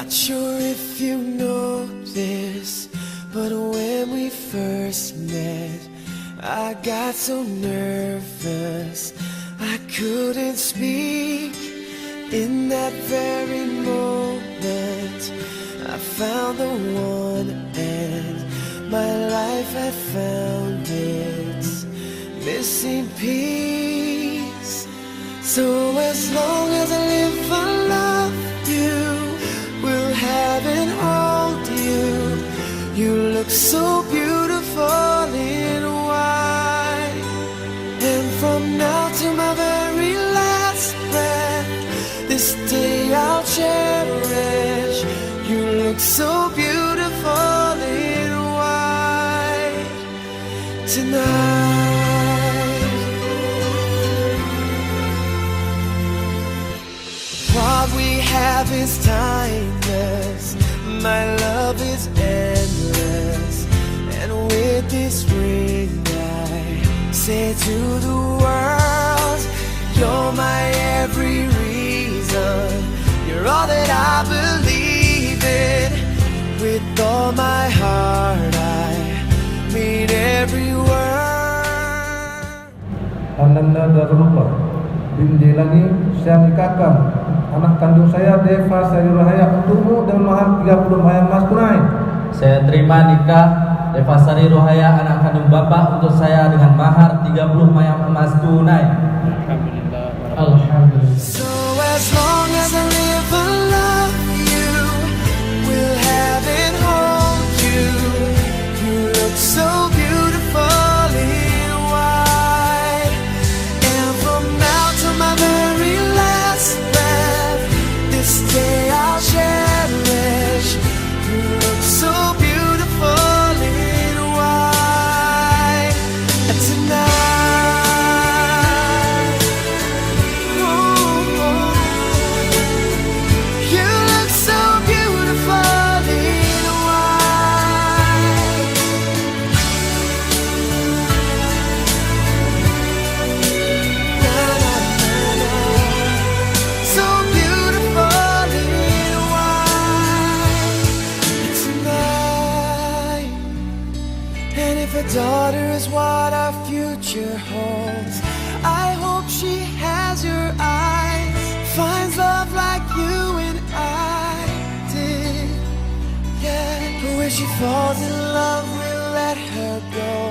Not sure if you know this, but when we first met, I got so nervous I couldn't speak. In that very moment, I found the one, and my life had found its missing piece. So as long as I live, I love you, will have and hold you. You look so beautiful in white, and from now to my very last breath, this day I'll cherish. You look so beautiful in white tonight. What we have is timeless, my love is endless, and with this ring I say to the world, you're my every reason, you're all that I believe in. With all my heart I mean every word. Ananda Darullah bin Jailani, saya nikahkan anak kandung saya Deva Sari Rohaya untukmu dengan mahar 30 mahar emas tunai. Saya terima nikah Deva Sari Rohaya anak kandung Bapak untuk saya dengan mahar 30 mahar emas tunai. Alhamdulillah. So as long as I live, I love you, will have and hold you. You look so beautiful in white, and from now to my very last breath, this day I'll cherish. You look so beautiful in white tonight. Daughter is what our future holds. I hope she has your eyes, finds love like you and I did. Yeah, but when she falls in love, we'll let her go.